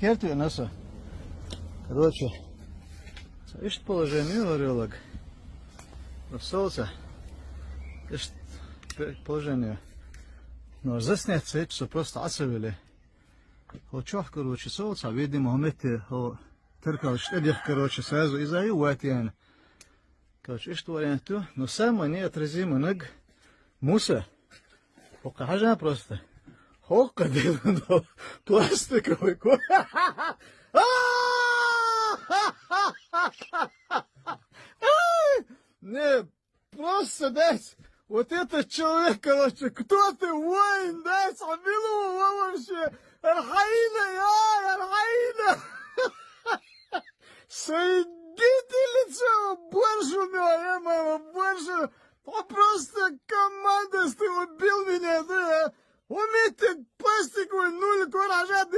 Кертви носа. Короче, ишь положение орелок. Солнце. Ишь положение. Но заснять цепь, что просто оцевили. Хочу, короче, солнце, видимо, умеете, теркал, что делать, короче, сразу и заювать, ян. Короче, ишь варианту, но сам они отразимы, ног, муса. Покажа просто. Хока, пластиковый. Не, просто дать. Вот этот человек, короче, кто ты, воин, дать, обилу вообще. Архаина, Архаина. Сойдите лицо, больше у меня, мама, больше. Просто команда, ты убил меня, да? Умейте